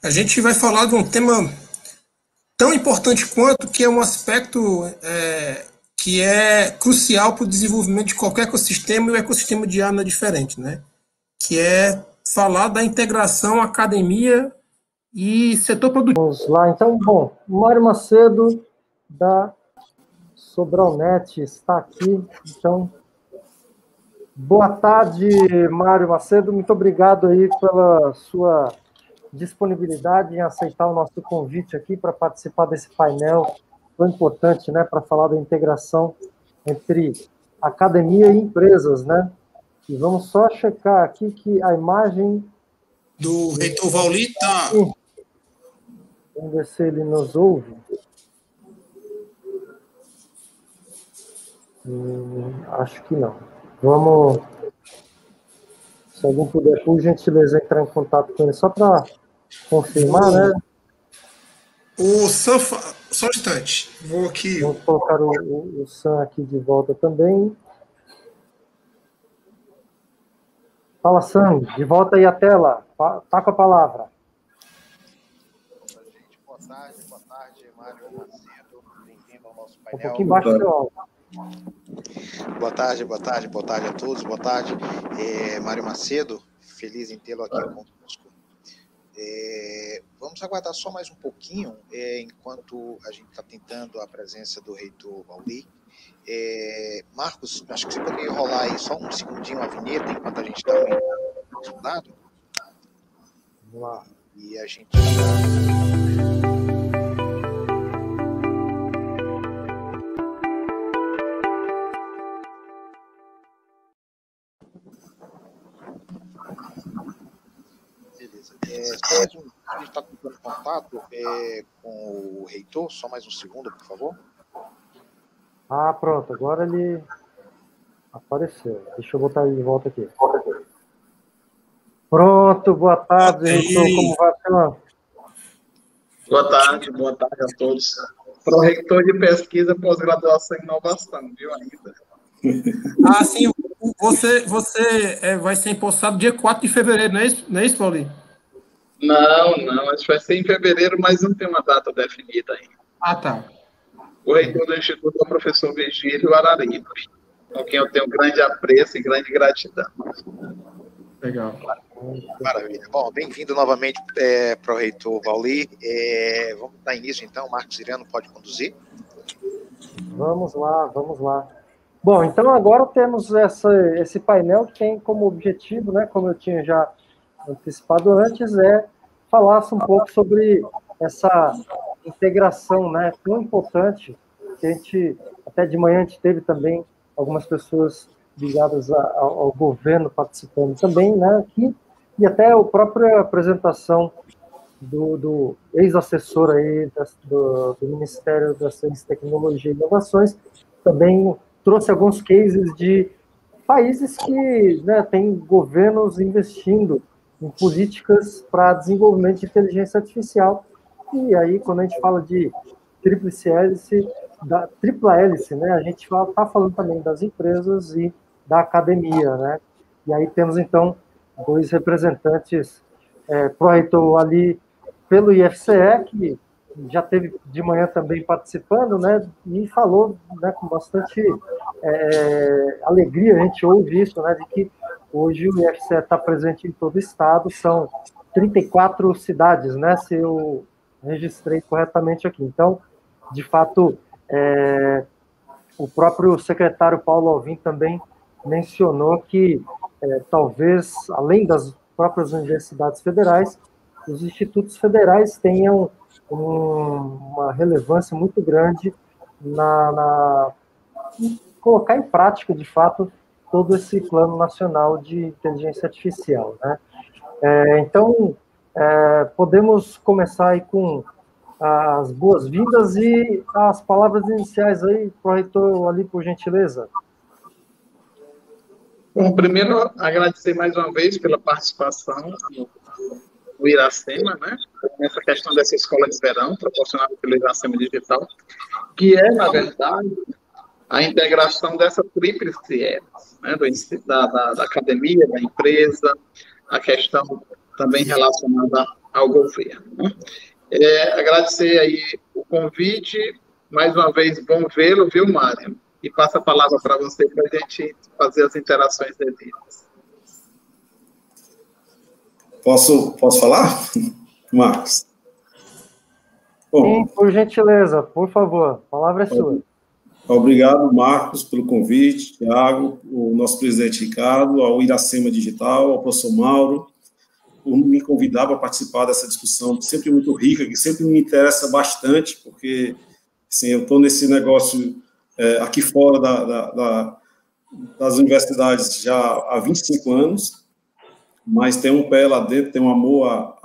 A gente vai falar de um tema tão importante quanto, que é um aspecto que é crucial para o desenvolvimento de qualquer ecossistema, e o ecossistema de IA não é diferente, né? Que é falar da integração academia e setor produtivo. Vamos lá, então, bom, Mário Macedo, da Sobralnet, está aqui, então, boa tarde, Mário Macedo, muito obrigado aí pela sua disponibilidade em aceitar o nosso convite aqui para participar desse painel tão importante, né, para falar da integração entre academia e empresas, né? E vamos só checar aqui que a imagem do reitor Vauli está... Vamos ver se ele nos ouve. Acho que não. Vamos... Se alguém puder, por gentileza, entrar em contato com ele, só para confirmar, né? Só um instante. Vou aqui. Vamos colocar o Sam aqui de volta também. Fala, Sam, de volta aí a tela. Tá com a palavra. Boa tarde, Mário Macedo. Bem-vindo ao nosso painel. Um pouquinho baixo do áudio. Boa tarde a todos. Boa tarde, Mário Macedo. Feliz em tê-lo aqui conosco. Vamos aguardar só mais um pouquinho, enquanto a gente está tentando a presença do reitor Vauli. Marcos, acho que você poderia rolar aí só um segundinho a vinheta enquanto a gente está estudado. Vamos lá. E a gente Só mais a gente está tentando contato com o reitor, só mais um segundo, por favor. Ah, pronto, agora ele apareceu. Deixa eu botar ele de volta aqui. Pronto, boa tarde, reitor, como vai, senhor? Boa tarde a todos. Pró-reitor de pesquisa, pós-graduação e inovação, viu ainda? Ah, sim, você vai ser empossado dia 4 de fevereiro, não é isso, Paulinho? Não, acho que vai ser em fevereiro, mas não tem uma data definida ainda. Ah, tá. O reitor do Instituto é o professor Virgílio Araripe, com quem eu tenho grande apreço e grande gratidão. Legal. Maravilha. Bom, bem-vindo novamente para o reitor Vauli. Vamos dar início, então. Marcos Iriano pode conduzir. Vamos lá. Bom, então agora temos esse painel que tem como objetivo, né, como eu tinha já antecipado antes, falar um pouco sobre essa integração, né, tão importante, que a gente, até de manhã a gente teve também algumas pessoas ligadas ao governo participando também, né, aqui, e até a própria apresentação do ex-assessor aí do Ministério da Ciência, Tecnologia e Inovações, também trouxe alguns cases de países que, né, têm governos investindo em políticas para desenvolvimento de inteligência artificial. E aí, quando a gente fala de tripla hélice, né, a gente está falando também das empresas e da academia, né? E aí temos, então, dois representantes pró-reitor ali pelo IFCE, que já teve de manhã também participando, né, e falou, né, com bastante alegria, a gente ouve isso, né, de que hoje o IFCE está presente em todo o estado, são 34 cidades, né, se eu registrei corretamente aqui. Então, de fato, o próprio secretário Paulo Alvim também mencionou que talvez, além das próprias universidades federais, os institutos federais tenham uma relevância muito grande em colocar em prática, de fato, todo esse plano nacional de inteligência artificial, né? Então, podemos começar aí com as boas-vindas e as palavras iniciais aí, pró-reitor, ali, por gentileza. Bom, primeiro, agradecer mais uma vez pela participação no Iracema, né? Nessa questão dessa escola de verão, proporcionada pelo Iracema Digital, que é, na verdade, a integração dessa tríplice hélice, né? Da academia, da empresa, a questão também relacionada ao governo, né? Agradecer aí o convite, mais uma vez, bom vê-lo, viu, Mário? E passo a palavra para você, para a gente fazer as interações devidas. Posso falar, Marcos? Sim, por gentileza, por favor, a palavra é sua. Obrigado, Marcos, pelo convite, Thiago, o nosso presidente Ricardo, ao Iracema Digital, ao professor Mauro, por me convidar para participar dessa discussão, sempre muito rica, que sempre me interessa bastante, porque assim, eu estou nesse negócio aqui fora das universidades já há 25 anos, mas tem um pé lá dentro, tem um amor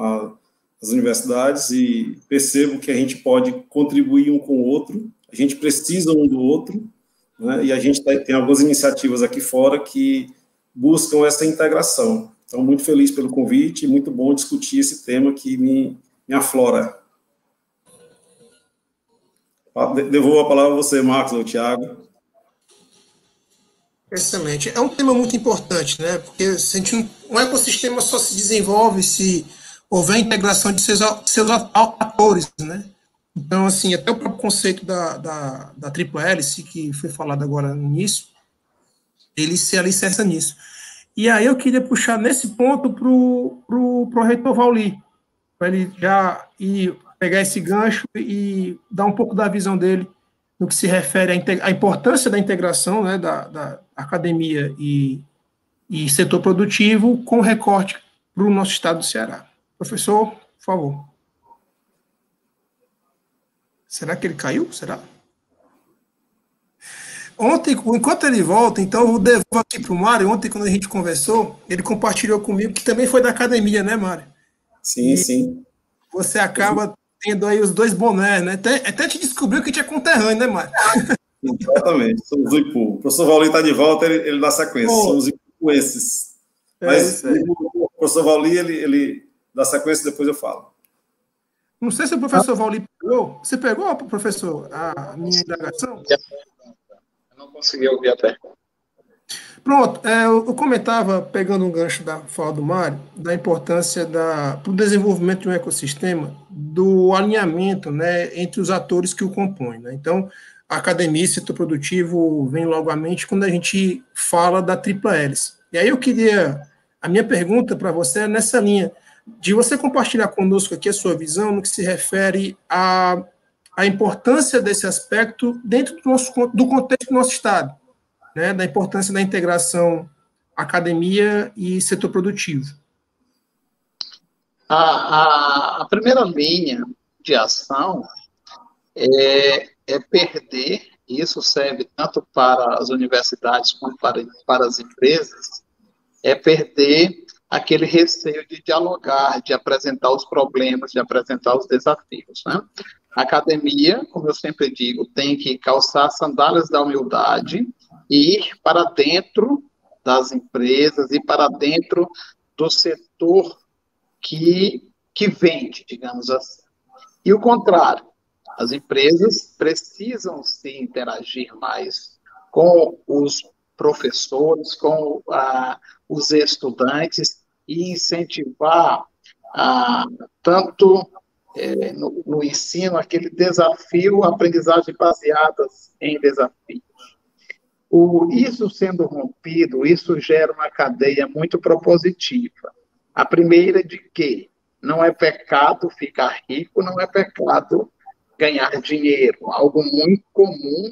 às universidades, e percebo que a gente pode contribuir um com o outro, a gente precisa um do outro, né, e a gente tem algumas iniciativas aqui fora que buscam essa integração. Então, muito feliz pelo convite, muito bom discutir esse tema que me aflora. Devolvo a palavra a você, Marcos, ou Thiago. Excelente. É um tema muito importante, né? Porque um ecossistema só se desenvolve se houver integração de seus atores, né? Então, assim, até o próprio conceito da Triple Hélice, que foi falado agora no início, ele se alicerça nisso. E aí eu queria puxar nesse ponto para o reitor Vauli, para ele já pegar esse gancho e dar um pouco da visão dele no que se refere à importância da integração, né, da academia e setor produtivo com recorte para o nosso estado do Ceará. Professor, por favor. Será que ele caiu? Será? Ontem, enquanto ele volta, então eu devolvo aqui para o Mário. Ontem, quando a gente conversou, ele compartilhou comigo que também foi da academia, né, Mário? Sim, sim. Você acaba tendo aí os dois bonés, né? Até te descobriu que tinha conterrâneo, né, Mário? Exatamente, somos o Ipu. O professor Vauli está de volta, ele dá sequência. Somos ipuenses. Mas o professor Vauli, ele dá sequência, depois eu falo. Não sei se o professor Vauli pegou. Você pegou, professor, a minha indagação? Eu não consegui ouvir até. Pronto, eu comentava, pegando um gancho da fala do Mário, da importância para o desenvolvimento de um ecossistema, do alinhamento, né, entre os atores que o compõem, né? Então, a academia e setor produtivo vem logo à mente quando a gente fala da tripla hélice. E aí a minha pergunta para você é nessa linha, de você compartilhar conosco aqui a sua visão no que se refere à importância desse aspecto dentro do contexto do nosso Estado, né, da importância da integração academia e setor produtivo. A primeira linha de ação é perder, e isso serve tanto para as universidades quanto para as empresas, é perder aquele receio de dialogar, de apresentar os problemas, de apresentar os desafios, né? A academia, como eu sempre digo, tem que calçar as sandálias da humildade e ir para dentro das empresas e para dentro do setor que vende, digamos assim. E o contrário, as empresas precisam se interagir mais com os professores, com os estudantes e incentivar tanto no ensino aquele desafio, aprendizagem baseadas em desafios. Isso sendo rompido, isso gera uma cadeia muito propositiva. A primeira de que não é pecado ficar rico, não é pecado ganhar dinheiro, algo muito comum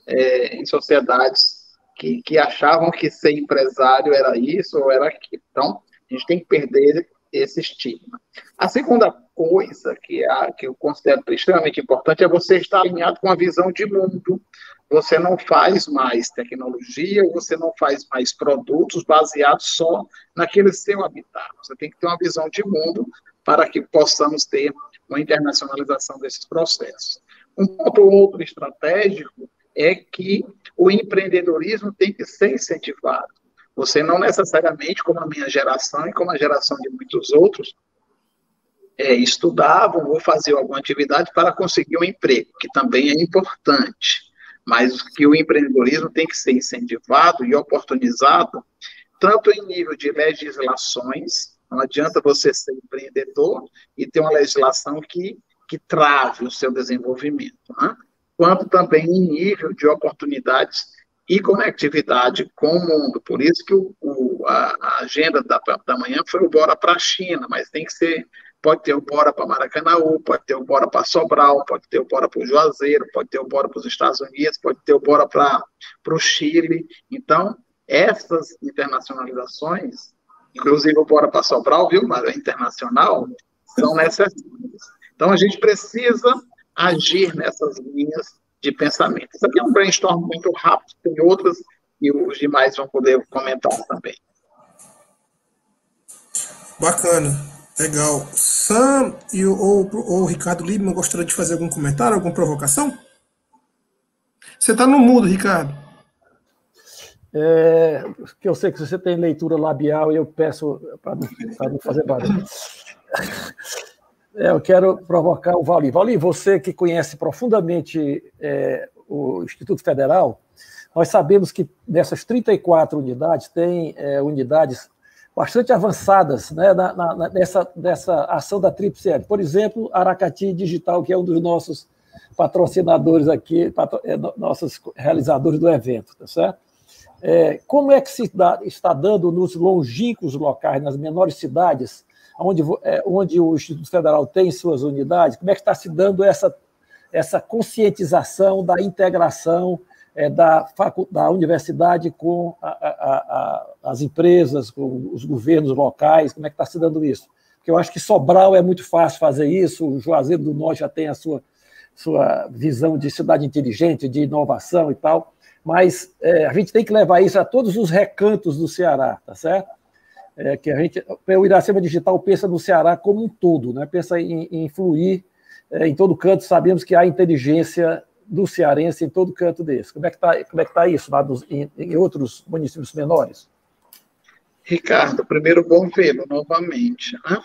em sociedades que achavam que ser empresário era isso ou era aquilo. Então, a gente tem que perder esse estigma. A segunda coisa que eu considero extremamente importante é você estar alinhado com a visão de mundo. Você não faz mais tecnologia, você não faz mais produtos baseados só naquele seu habitat. Você tem que ter uma visão de mundo para que possamos ter uma internacionalização desses processos. Um ponto outro estratégico é que o empreendedorismo tem que ser incentivado. Você não necessariamente, como a minha geração e como a geração de muitos outros, estudavam ou faziam alguma atividade para conseguir um emprego, que também é importante, mas que o empreendedorismo tem que ser incentivado e oportunizado, tanto em nível de legislações, Não adianta você ser empreendedor e ter uma legislação que trave o seu desenvolvimento, né? Quanto também em nível de oportunidades e conectividade com o mundo. Por isso que a agenda da manhã foi o Bora para a China, mas tem que ser, pode ter o Bora para Maracanaú, pode ter o Bora para Sobral, pode ter o Bora para o Juazeiro, pode ter o Bora para os Estados Unidos, pode ter o Bora para o Chile. Então, essas internacionalizações, inclusive o Bora para Sobral, viu, Mário, internacional, são necessárias. Então, a gente precisa agir nessas linhas de pensamento. Isso aqui é um brainstorm muito rápido, tem outras, e os demais vão poder comentar também. Bacana, legal. Sam ou o Ricardo Liebman gostaria de fazer algum comentário, alguma provocação? Você está no mudo, Ricardo. Que eu sei que você tem leitura labial e eu peço para não fazer barulho. Eu quero provocar o Valli. Valli, você que conhece profundamente o Instituto Federal, nós sabemos que nessas 34 unidades, tem unidades bastante avançadas, né, nessa ação da Tríplice L. Por exemplo, Aracati Digital, que é um dos nossos patrocinadores aqui, nossos realizadores do evento, tá certo? Como é que se está dando nos longínquos locais, nas menores cidades, onde o Instituto Federal tem suas unidades, como é que está se dando essa conscientização da integração da universidade com as empresas, com os governos locais, como é que está se dando isso? Porque eu acho que Sobral é muito fácil fazer isso, o Juazeiro do Norte já tem a sua visão de cidade inteligente, de inovação e tal, mas a gente tem que levar isso a todos os recantos do Ceará, tá certo? O Iracema Digital pensa no Ceará como um todo, né? Pensa em influir em todo canto. Sabemos que há inteligência do cearense em todo canto desse. Como é que tá isso lá em outros municípios menores? Ricardo, primeiro, bom vê-lo novamente, né?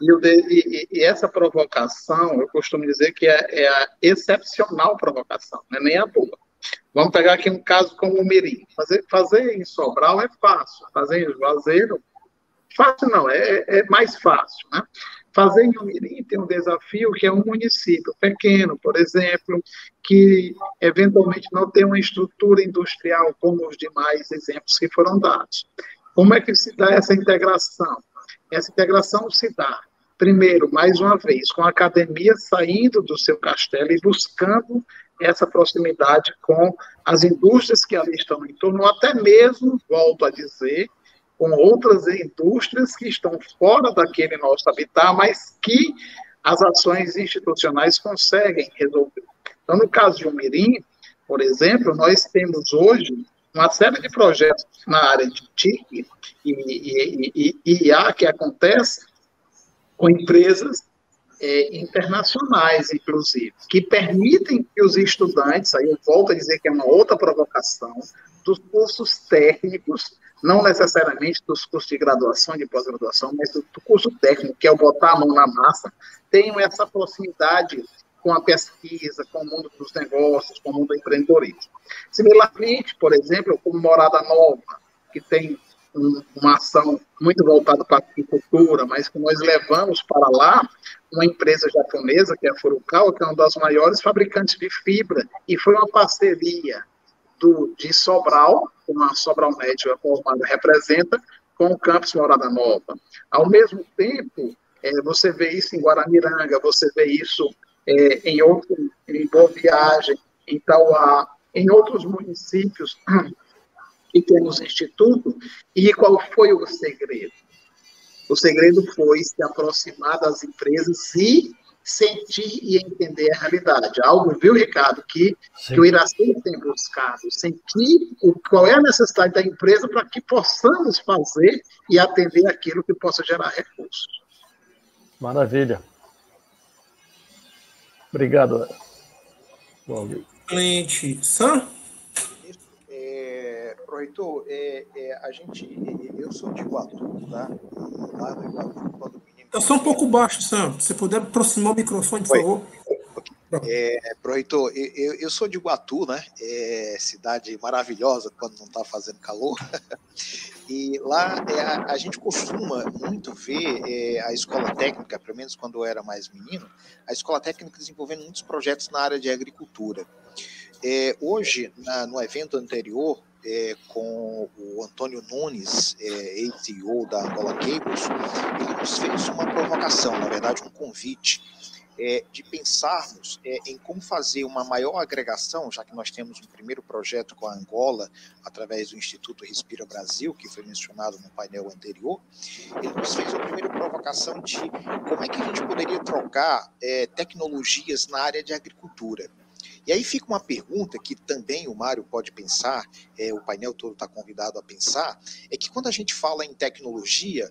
E essa provocação, eu costumo dizer que é a excepcional provocação, não é nem a boa. Vamos pegar aqui um caso como o Mirim. Fazer em Sobral é fácil, fazer em Juazeiro, fácil não, é mais fácil, né? Fazer em Umirim tem um desafio que é um município pequeno, por exemplo, que eventualmente não tem uma estrutura industrial como os demais exemplos que foram dados. Como é que se dá essa integração? Essa integração se dá, primeiro, mais uma vez, com a academia saindo do seu castelo e buscando essa proximidade com as indústrias que ali estão em torno, ou até mesmo, volto a dizer, com outras indústrias que estão fora daquele nosso habitat, mas que as ações institucionais conseguem resolver. Então, no caso de Umirim, por exemplo, nós temos hoje uma série de projetos na área de TIC e IA que acontece com empresas internacionais, inclusive, que permitem que os estudantes, aí eu volto a dizer que é uma outra provocação, dos cursos técnicos, não necessariamente dos cursos de graduação e de pós-graduação, mas do curso técnico, que é o botar a mão na massa, tenham essa proximidade com a pesquisa, com o mundo dos negócios, com o mundo do empreendedorismo. Similarmente, por exemplo, como Morada Nova, que tem uma ação muito voltada para a agricultura, mas que nós levamos para lá uma empresa japonesa, que é a Furukawa, que é uma das maiores fabricantes de fibra, e foi uma parceria de Sobral, com a Sobral Net, a qual o Mário representa, com o campus Morada Nova. Ao mesmo tempo, você vê isso em Guaramiranga, você vê isso em Boa Viagem, em Itauá, em outros municípios que temos instituto. E qual foi o segredo? O segredo foi se aproximar das empresas e sentir e entender a realidade. Algo, viu, Ricardo, que o Iracema tem buscado, sentir qual é a necessidade da empresa para que possamos fazer e atender aquilo que possa gerar recursos. Maravilha. Obrigado. Excelente. Sam? Proreitor, eu sou de Iguatu, tá? Lá do Iguatu, quando o menino... Eu sou um pouco baixo, Sam. Se puder aproximar o microfone, por favor. Proreitor, eu sou de Iguatu, né? Cidade maravilhosa quando não está fazendo calor. E lá a gente costuma muito ver a escola técnica, pelo menos quando eu era mais menino, a escola técnica desenvolvendo muitos projetos na área de agricultura. Hoje, no evento anterior, com o Antônio Nunes, ex-CEO da Angola Cables, ele nos fez uma provocação, na verdade um convite, de pensarmos em como fazer uma maior agregação, já que nós temos um primeiro projeto com a Angola, através do Instituto Respira Brasil, que foi mencionado no painel anterior. Ele nos fez uma primeira provocação de como é que a gente poderia trocar tecnologias na área de agricultura. E aí fica uma pergunta que também o Mário pode pensar, o painel todo está convidado a pensar, é que quando a gente fala em tecnologia,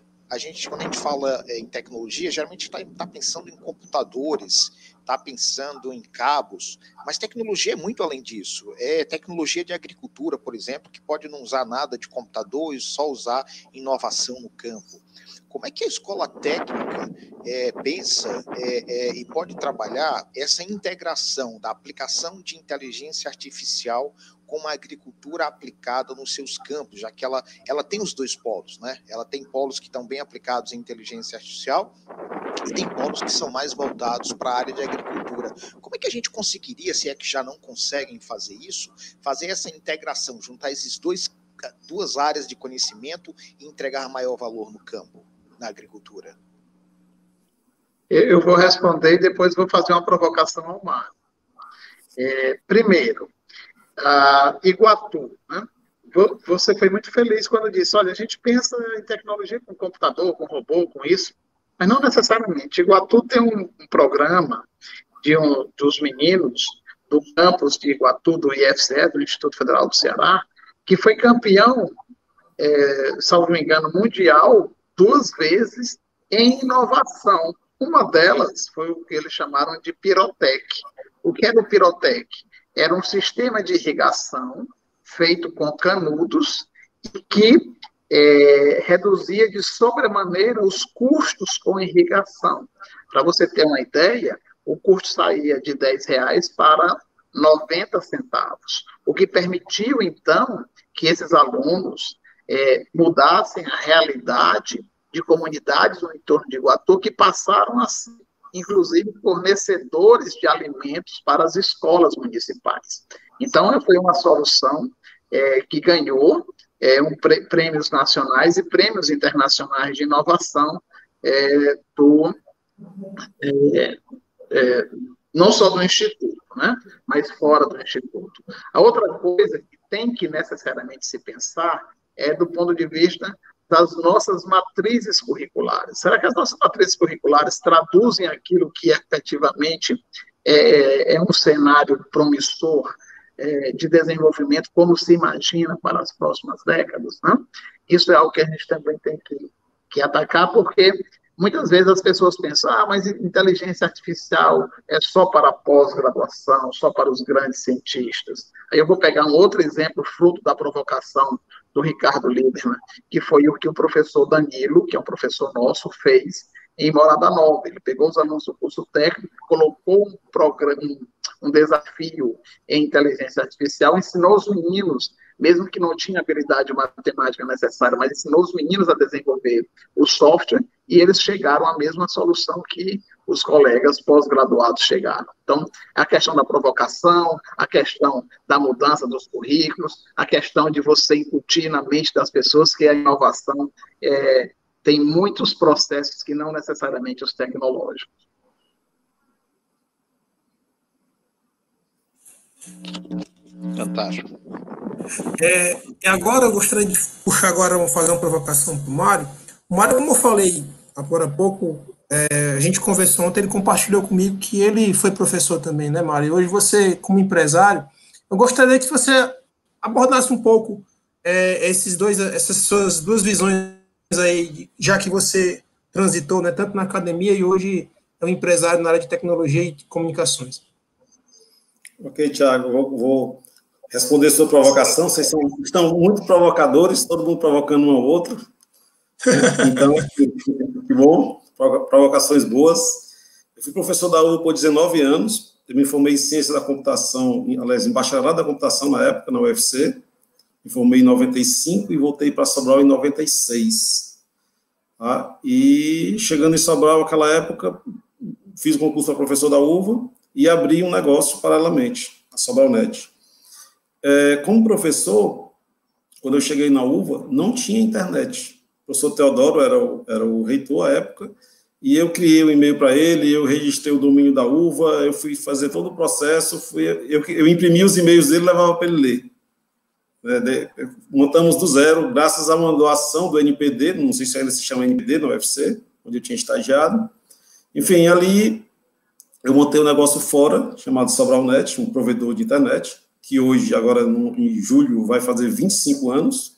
quando a gente fala em tecnologia, geralmente está pensando em computadores, está pensando em cabos, mas tecnologia é muito além disso. É tecnologia de agricultura, por exemplo, que pode não usar nada de computador e só usar inovação no campo. Como é que a escola técnica pensa e pode trabalhar essa integração da aplicação de inteligência artificial com a agricultura aplicada nos seus campos, já que ela tem os dois polos, né? Ela tem polos que estão bem aplicados em inteligência artificial e tem polos que são mais voltados para a área de agricultura. Como é que a gente conseguiria, se é que já não conseguem fazer isso, fazer essa integração, juntar esses duas áreas de conhecimento e entregar maior valor no campo, na agricultura? Eu vou responder e depois vou fazer uma provocação ao Mário. Primeiro, Iguatu, né? Você foi muito feliz quando disse, olha, a gente pensa em tecnologia com computador, com robô, com isso, mas não necessariamente. Iguatu tem um programa dos meninos do campus de Iguatu, do IFCE, do Instituto Federal do Ceará, que foi campeão, salvo me engano, mundial 2 vezes em inovação. Uma delas foi o que eles chamaram de Pirotec. O que era o Pirotec? Era um sistema de irrigação feito com canudos e que reduzia de sobremaneira os custos com irrigação. Para você ter uma ideia, o custo saía de R$10 para 90 centavos, o que permitiu, então, que esses alunos mudassem a realidade de comunidades no entorno de Iguatu que passaram a ser, inclusive, fornecedores de alimentos para as escolas municipais. Então, foi uma solução que ganhou prêmios nacionais e prêmios internacionais de inovação não só do Instituto, né, mas fora do Instituto. A outra coisa que tem que necessariamente se pensar é do ponto de vista das nossas matrizes curriculares. Será que as nossas matrizes curriculares traduzem aquilo que efetivamente é um cenário promissor de desenvolvimento, como se imagina para as próximas décadas? Né? Isso é algo que a gente também tem que atacar, porque muitas vezes as pessoas pensam, mas inteligência artificial é só para a pós-graduação, só para os grandes cientistas. Aí eu vou pegar um outro exemplo, fruto da provocação do Ricardo Liederman, que foi o que o professor Danilo, que é um professor nosso, fez em Morada Nova. Ele pegou os alunos do curso técnico, colocou um desafio em inteligência artificial, ensinou os meninos, mesmo que não tinha habilidade matemática necessária, mas ensinou os meninos a desenvolver o software, e eles chegaram à mesma solução que os colegas pós-graduados chegaram. Então, a questão da provocação, a questão da mudança dos currículos, a questão de você incutir na mente das pessoas que a inovação tem muitos processos que não necessariamente os tecnológicos. Fantástico. Agora eu gostaria de puxar vamos fazer uma provocação para o Mário. O Mário, como eu falei agora há pouco, a gente conversou ontem, ele compartilhou comigo que ele foi professor também, né, Mário? E hoje você, como empresário, eu gostaria que você abordasse um pouco essas suas duas visões aí, já que você transitou, né, tanto na academia e hoje é um empresário na área de tecnologia e de comunicações. Ok, Thiago, vou responder sua provocação. Vocês estão muito provocadores, todo mundo provocando um ao outro. Então, que bom, provocações boas. Eu fui professor da UPA por 19 anos, eu me formei em Ciência da Computação, aliás, em Bacharelado da Computação na época, na UFC, me formei em 95 e voltei para Sobral em 96. Tá? E chegando em Sobral, naquela época, fiz o concurso para professor da UVA e abri um negócio paralelamente, a SobralNet. Como professor, quando eu cheguei na UVA, não tinha internet. O professor Teodoro era o reitor à época, e eu criei um e-mail para ele, eu registrei o domínio da UVA, eu fui fazer todo o processo, eu imprimi os e-mails dele e levava para ele ler. Montamos do zero, graças a uma doação do NPD, não sei se ainda se chama NPD, no UFC, onde eu tinha estagiado. Enfim, ali eu montei um negócio fora, chamado SobralNet, um provedor de internet, que hoje, agora em julho, vai fazer 25 anos,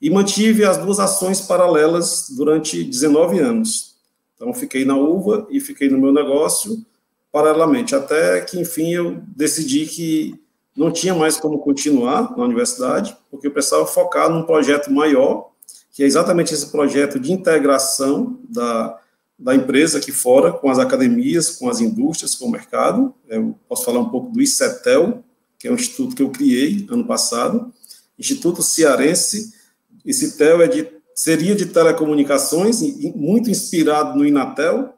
e mantive as duas ações paralelas durante 19 anos. Então, fiquei na UVA e fiquei no meu negócio paralelamente, até que, enfim, eu decidi que não tinha mais como continuar na universidade, porque eu precisava focar num projeto maior, que é exatamente esse projeto de integração da empresa aqui fora, com as academias, com as indústrias, com o mercado. Eu posso falar um pouco do ICETEL, que é um instituto que eu criei ano passado, Instituto Cearense. ICETEL seria de telecomunicações, muito inspirado no Inatel,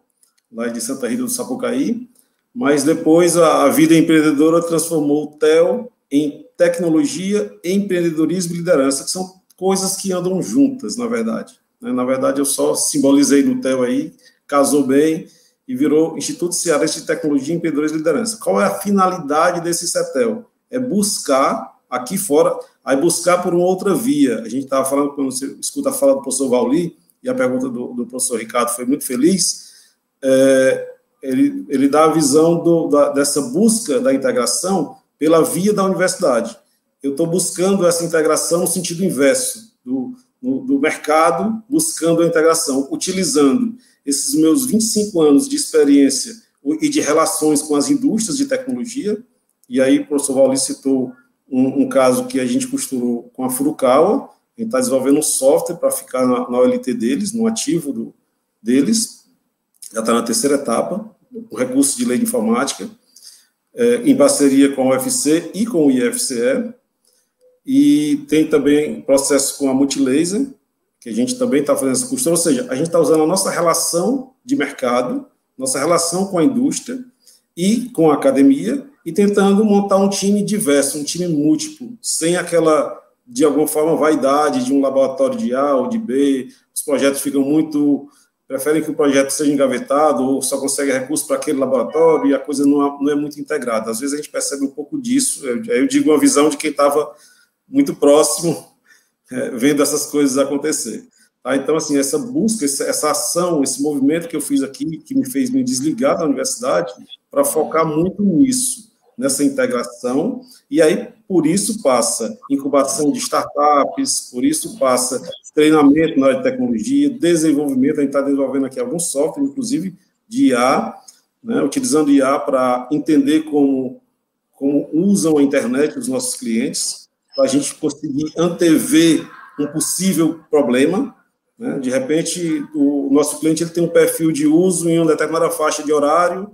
lá de Santa Rita do Sapucaí, mas depois a vida empreendedora transformou o TEL em tecnologia, empreendedorismo e liderança, que são coisas que andam juntas, na verdade. Na verdade, eu só simbolizei no TEL aí, casou bem e virou Instituto Cearense de Tecnologia, Empreendedorismo e Liderança. Qual é a finalidade desse CETEL? É buscar aqui fora, aí buscar por uma outra via. A gente estava falando, quando você escuta a fala do professor Vauli, e a pergunta do professor Ricardo foi muito feliz, ele dá a visão dessa busca da integração pela via da universidade. Eu estou buscando essa integração no sentido inverso, do mercado, buscando a integração, utilizando esses meus 25 anos de experiência e de relações com as indústrias de tecnologia, e aí o professor Vauli citou um caso que a gente costurou com a Furukawa, a gente está desenvolvendo um software para ficar na OLT deles, no ativo deles, já está na terceira etapa, o recurso de lei de informática, em parceria com a UFC e com o IFCE, e tem também processo com a Multilaser, que a gente também está fazendo essa costura, ou seja, a gente está usando a nossa relação de mercado, nossa relação com a indústria e com a academia, e tentando montar um time diverso, um time múltiplo, sem aquela, de alguma forma, vaidade de um laboratório de A ou de B. Os projetos ficam preferem que o projeto seja engavetado ou só consegue recurso para aquele laboratório e a coisa não é muito integrada. Às vezes a gente percebe um pouco disso, eu digo uma visão de quem estava muito próximo, vendo essas coisas acontecer. Tá? Então, assim, essa busca, essa ação, esse movimento que eu fiz aqui, que me fez me desligar da universidade, para focar muito nisso, nessa integração, e aí, por isso, passa incubação de startups, por isso passa treinamento na área de tecnologia, desenvolvimento, a gente está desenvolvendo aqui alguns softwares, inclusive de IA, né, utilizando IA para entender como usam a internet os nossos clientes, para a gente conseguir antever um possível problema, né, de repente, o nosso cliente ele tem um perfil de uso em uma determinada faixa de horário,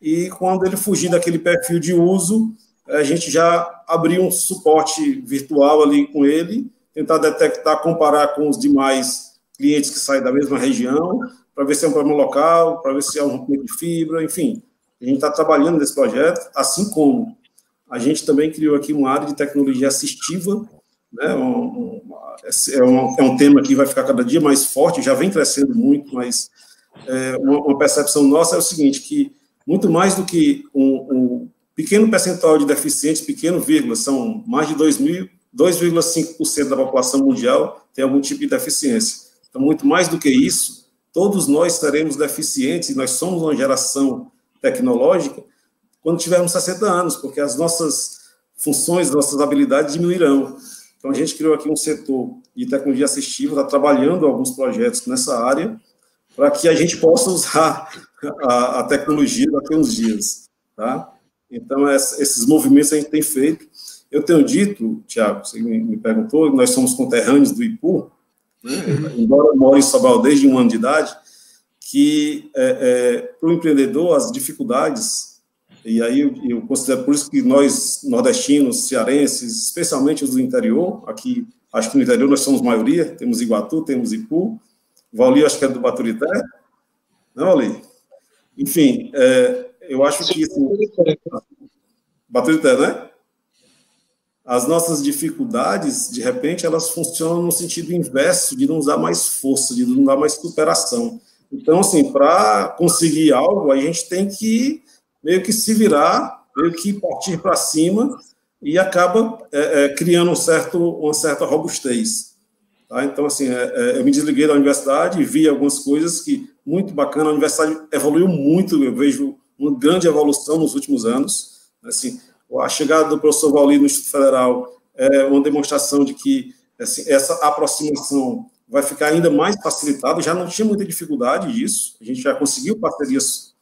e quando ele fugir daquele perfil de uso, a gente já abriu um suporte virtual ali com ele, tentar detectar, comparar com os demais clientes que saem da mesma região, para ver se é um problema local, para ver se é um rompimento de fibra, enfim. A gente está trabalhando nesse projeto, assim como a gente também criou aqui uma área de tecnologia assistiva, né? É um tema que vai ficar cada dia mais forte, já vem crescendo muito, mas uma percepção nossa é o seguinte, que muito mais do que um pequeno percentual de deficientes, pequeno vírgula, são mais de 2,5% da população mundial tem algum tipo de deficiência. Então, muito mais do que isso, todos nós seremos deficientes, e nós somos uma geração tecnológica, quando tivermos 60 anos, porque as nossas funções, nossas habilidades diminuirão. Então, a gente criou aqui um setor de tecnologia assistiva, está trabalhando alguns projetos nessa área, para que a gente possa usar a tecnologia daqui a uns dias, tá? Então, esses movimentos a gente tem feito. Eu tenho dito, Tiago, você me perguntou, nós somos conterrâneos do IPU, né? Embora eu moro em Sobral desde 1 ano de idade, que para o empreendedor as dificuldades, e aí eu considero por isso que nós, nordestinos, cearenses, especialmente os do interior, aqui, acho que no interior nós somos maioria, temos Iguatu, temos Ipu, Vauli acho que é do Baturité, não, Vauli? Enfim, eu acho que... Assim, Baturité, né? As nossas dificuldades, de repente, elas funcionam no sentido inverso, de não usar mais força, de não dar mais superação. Então, assim, para conseguir algo, a gente tem que meio que se virar, meio que partir para cima e acaba criando uma certa robustez. Tá? Então, assim, eu me desliguei da universidade e vi algumas coisas que, muito bacana, a universidade evoluiu muito, eu vejo uma grande evolução nos últimos anos. Assim, a chegada do professor Vauli no Instituto Federal é uma demonstração de que assim, essa aproximação vai ficar ainda mais facilitada, já não tinha muita dificuldade disso, a gente já conseguiu parcerias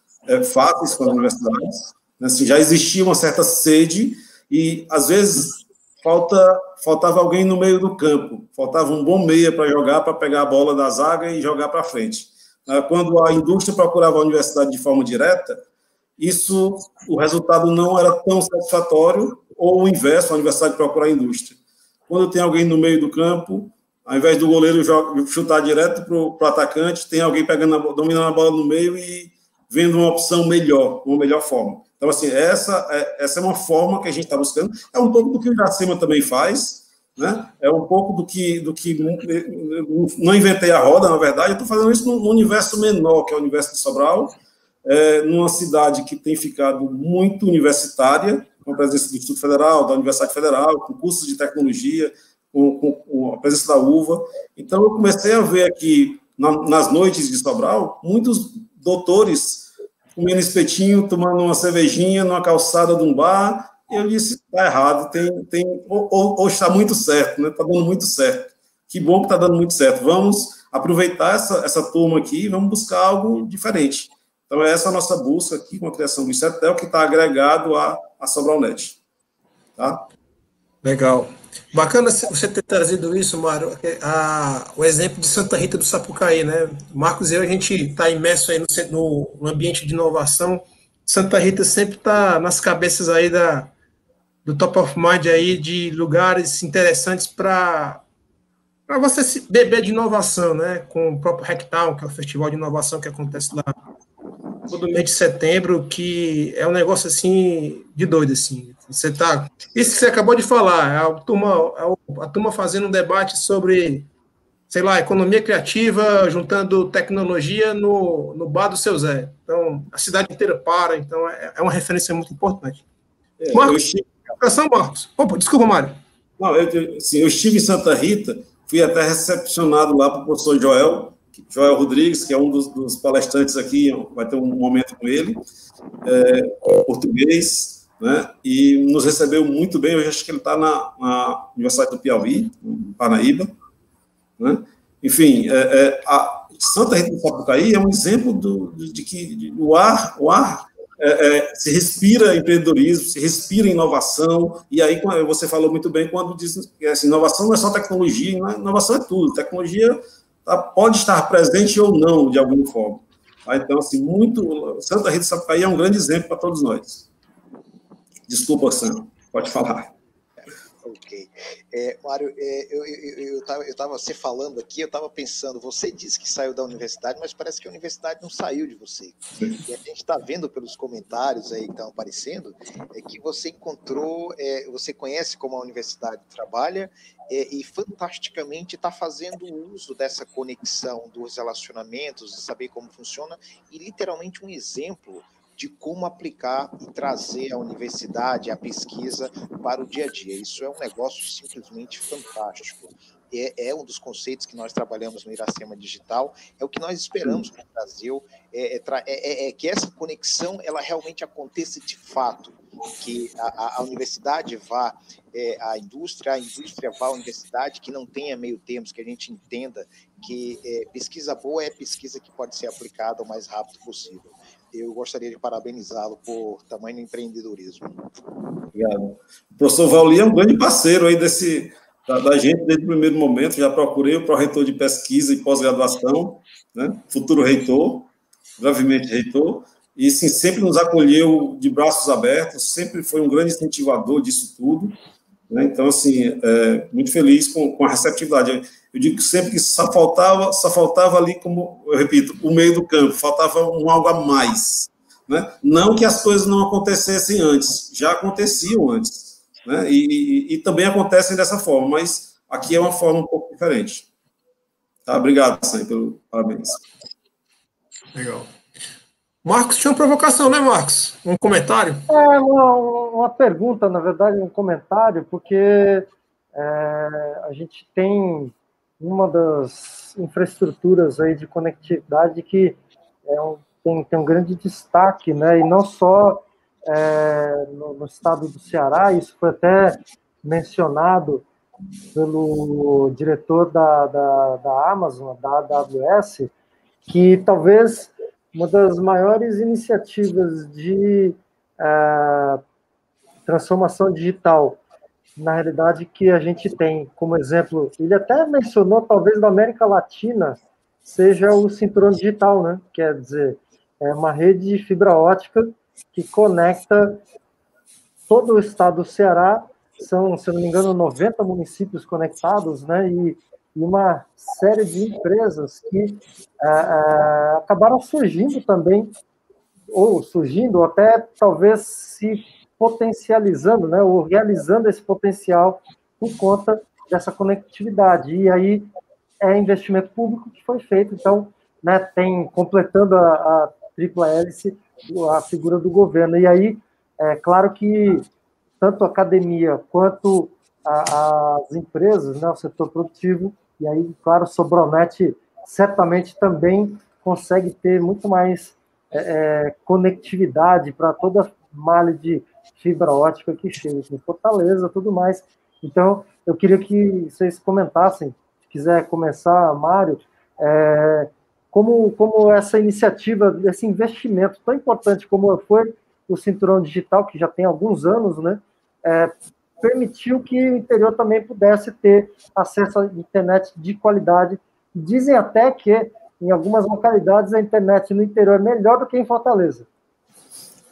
fáceis com as universidades, assim, já existia uma certa sede e, às vezes, faltava alguém no meio do campo, faltava um bom meia para jogar, para pegar a bola da zaga e jogar para frente. Quando a indústria procurava a universidade de forma direta, o resultado não era tão satisfatório, ou o inverso, a universidade procurar a indústria. Quando tem alguém no meio do campo, ao invés do goleiro chutar direto para o atacante, tem alguém dominando a bola no meio e vendo uma opção melhor, uma melhor forma. Então, assim, essa é uma forma que a gente está buscando. É um pouco do que o Iracema também faz, né? É um pouco do que não inventei a roda, na verdade, eu estou fazendo isso num universo menor, que é o universo de Sobral, numa cidade que tem ficado muito universitária, com a presença do Instituto Federal, da Universidade Federal, com cursos de tecnologia, com a presença da UVA. Então, eu comecei a ver aqui, nas noites de Sobral, muitos doutores comendo espetinho, tomando uma cervejinha numa calçada de um bar, e eu disse, está errado, ou está muito certo, né? Está dando muito certo. Que bom que está dando muito certo. Vamos aproveitar essa turma aqui e vamos buscar algo diferente. Então, essa é a nossa busca aqui com a criação do ICETEL, que está agregado à Sobralnet. Tá? Legal. Bacana você ter trazido isso, Mário, o exemplo de Santa Rita do Sapucaí, né? Marcos e eu, a gente está imerso aí no ambiente de inovação. Santa Rita sempre está nas cabeças aí do top of mind aí, de lugares interessantes para você se beber de inovação, né? Com o próprio Hacktown, que é o festival de inovação que acontece lá todo mês de setembro, que é um negócio assim de doido, assim. Isso que você acabou de falar, a turma fazendo um debate sobre, sei lá, economia criativa, juntando tecnologia no bar do seu Zé. Então, a cidade inteira para, então é uma referência muito importante. Marcos, Marcos. Opa, desculpa, Mário. Não, eu estive em Santa Rita, fui até recepcionado lá para o professor Joel Rodrigues, que é um dos palestrantes aqui, vai ter um momento com ele, português, né, e nos recebeu muito bem. Eu acho que ele está na Universidade do Piauí, em Parnaíba, né? Enfim, a Santa Rita do Sapucaí é um exemplo de que o ar se respira empreendedorismo, se respira inovação, e aí você falou muito bem quando diz que assim, inovação não é só tecnologia, inovação é tudo, tecnologia pode estar presente ou não, de alguma forma. Então, assim, Santa Rita do Sapucaí é um grande exemplo para todos nós. Desculpa, Sam, pode falar. Ok. Mário, eu estava você falando aqui, eu estava pensando, você disse que saiu da universidade, mas parece que a universidade não saiu de você. E a gente está vendo pelos comentários aí que estão aparecendo, que você encontrou, você conhece como a universidade trabalha, e fantasticamente está fazendo uso dessa conexão dos relacionamentos, de saber como funciona, e literalmente um exemplo de como aplicar e trazer a universidade, a pesquisa para o dia a dia. Isso é um negócio simplesmente fantástico. É um dos conceitos que nós trabalhamos no Iracema Digital, é o que nós esperamos para o Brasil, que essa conexão ela realmente aconteça de fato, que a universidade vá à indústria, a indústria vá à universidade, que não tenha meio termos, que a gente entenda que pesquisa boa é pesquisa que pode ser aplicada o mais rápido possível. Eu gostaria de parabenizá-lo por tamanho empreendedorismo. Obrigado. O professor Vauli é um grande parceiro aí da gente desde o primeiro momento. Já procurei o pró-reitor de pesquisa e pós-graduação, né? Futuro reitor, brevemente reitor, e sim, sempre nos acolheu de braços abertos, sempre foi um grande incentivador disso tudo, né? Então, assim, muito feliz com a receptividade. Eu digo sempre que só faltava ali, como eu repito, o meio do campo, faltava algo a mais, né? Não que as coisas não acontecessem antes, já aconteciam antes, né? E também acontecem dessa forma, mas aqui é uma forma um pouco diferente. Tá? Obrigado, Sam, pelo parabéns. Legal. Marcos tinha uma provocação, né, Marcos? Um comentário? Uma pergunta, na verdade, um comentário, porque a gente tem uma das infraestruturas aí de conectividade que tem um grande destaque, né? E não só no estado do Ceará, isso foi até mencionado pelo diretor da Amazon, da AWS, que talvez uma das maiores iniciativas de transformação digital, na realidade, que a gente tem como exemplo, ele até mencionou, talvez, da América Latina, seja o cinturão digital, né? Quer dizer, é uma rede de fibra ótica que conecta todo o estado do Ceará, são, se não me engano, 90 municípios conectados, né? E uma série de empresas que acabaram surgindo também, ou até talvez se potencializando, né? Ou realizando esse potencial por conta dessa conectividade. E aí é investimento público que foi feito, então, né, completando a tripla hélice, a figura do governo. E aí, é claro que tanto a academia quanto as empresas, né, o setor produtivo, e aí, claro, o Sobronet certamente também consegue ter muito mais conectividade para toda a malha de fibra ótica que chega em Fortaleza, tudo mais. Então, eu queria que vocês comentassem, se quiser começar, Mário, como essa iniciativa, esse investimento tão importante como foi o Cinturão Digital, que já tem alguns anos, né, permitiu que o interior também pudesse ter acesso à internet de qualidade. Dizem até que, em algumas localidades, a internet no interior é melhor do que em Fortaleza.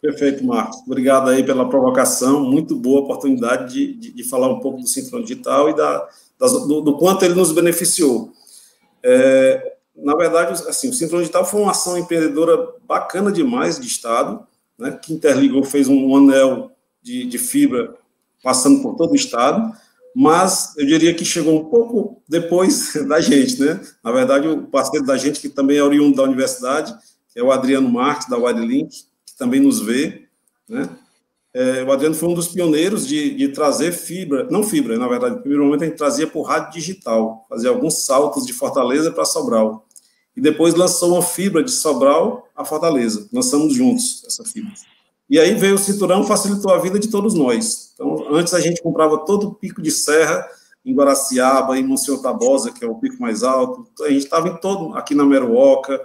Perfeito, Marcos. Obrigado aí pela provocação. Muito boa oportunidade de falar um pouco do Cinturão Digital e do quanto ele nos beneficiou. Na verdade, assim, o Cinturão Digital foi uma ação empreendedora bacana demais de Estado, né, que interligou, fez um anel de fibra passando por todo o Estado, mas eu diria que chegou um pouco depois da gente, né? Na verdade, o parceiro da gente, que também é oriundo da universidade, que é o Adriano Marques, da Wirelink, que também nos vê, né? O Adriano foi um dos pioneiros de trazer fibra, não fibra, na verdade, no primeiro momento a gente trazia por rádio digital, fazia alguns saltos de Fortaleza para Sobral, e depois lançou uma fibra de Sobral a Fortaleza, lançamos juntos essa fibra. E aí veio o cinturão, facilitou a vida de todos nós. Então, antes a gente comprava todo o pico de serra em Guaraciaba, em Monsenhor Tabosa, que é o pico mais alto. A gente estava em todo, aqui na Meruoca,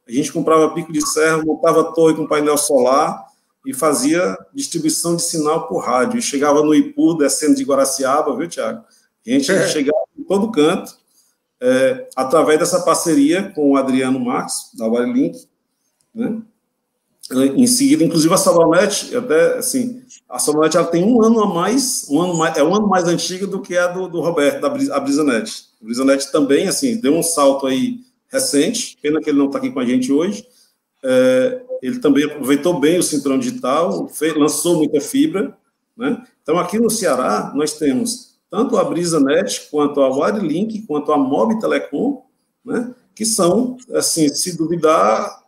a gente comprava pico de serra, montava torre com painel solar e fazia distribuição de sinal por rádio. E chegava no Ipu, descendo de Guaraciaba, viu, Tiago? A gente chegava em todo canto, através dessa parceria com o Adriano Marques, da Wirelink, né? Em seguida, inclusive, a Sobronet, até assim, a Sobronet ela tem um ano mais antiga do que a do Roberto, a BrisaNet. A BrisaNet também, assim, deu um salto aí recente, pena que ele não está aqui com a gente hoje. Ele também aproveitou bem o cinturão digital, lançou muita fibra, né? Então, aqui no Ceará, nós temos tanto a BrisaNet, quanto a Wirelink, quanto a Mob Telecom, né? Que são, assim, se duvidar,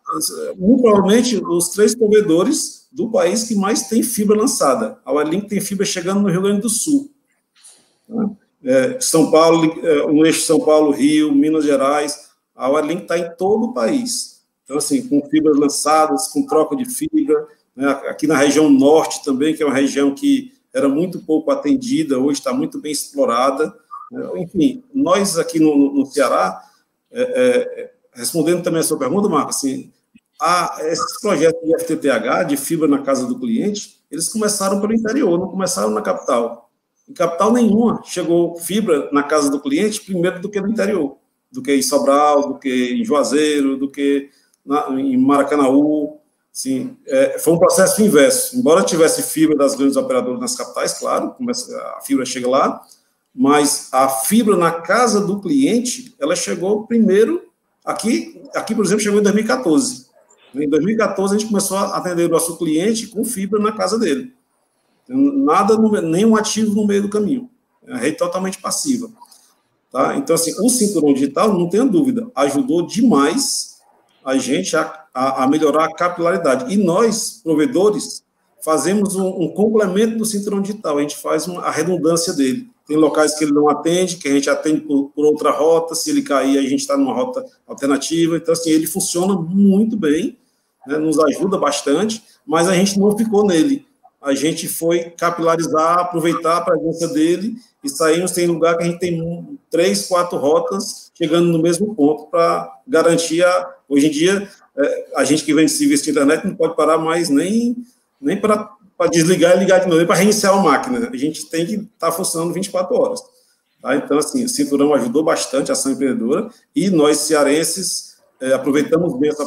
muito provavelmente os 3 provedores do país que mais tem fibra lançada. A Wirelink tem fibra chegando no Rio Grande do Sul, né? São Paulo, no eixo São Paulo, Rio, Minas Gerais, a Wirelink está em todo o país. Então, assim, com fibras lançadas, com troca de fibra, né? Aqui na região norte também, que é uma região que era muito pouco atendida, hoje está muito bem explorada. Enfim, nós aqui no Ceará, respondendo também a sua pergunta, Marcos, assim, esses projetos de FTTH, de fibra na casa do cliente, eles começaram pelo interior, não começaram na capital. Em capital nenhuma chegou fibra na casa do cliente primeiro do que no interior, do que em Sobral, do que em Juazeiro, do que em Maracanaú. Sim, foi um processo inverso. Embora tivesse fibra das grandes operadoras nas capitais, claro, a fibra chega lá, mas a fibra na casa do cliente, ela chegou primeiro, aqui por exemplo, chegou em 2014. Em 2014, a gente começou a atender o nosso cliente com fibra na casa dele. Nada, nenhum ativo no meio do caminho. É a rede totalmente passiva. Tá? Então, assim, o cinturão digital, não tenha dúvida, ajudou demais a gente a melhorar a capilaridade. E nós, provedores, fazemos um complemento do cinturão digital, a gente faz a redundância dele. Tem locais que ele não atende, que a gente atende por outra rota, se ele cair, a gente está numa rota alternativa. Então, assim, ele funciona muito bem, né, nos ajuda bastante, mas a gente não ficou nele. A gente foi capilarizar, aproveitar a presença dele e saímos. Tem lugar que a gente tem 3, 4 rotas chegando no mesmo ponto para garantir hoje em dia, a gente que vende serviço de internet não pode parar mais nem para desligar e ligar de novo, nem para reiniciar a máquina. A gente tem que estar funcionando 24 horas. Tá? Então, assim, o cinturão ajudou bastante a ação empreendedora e nós, cearenses, aproveitamos bem essa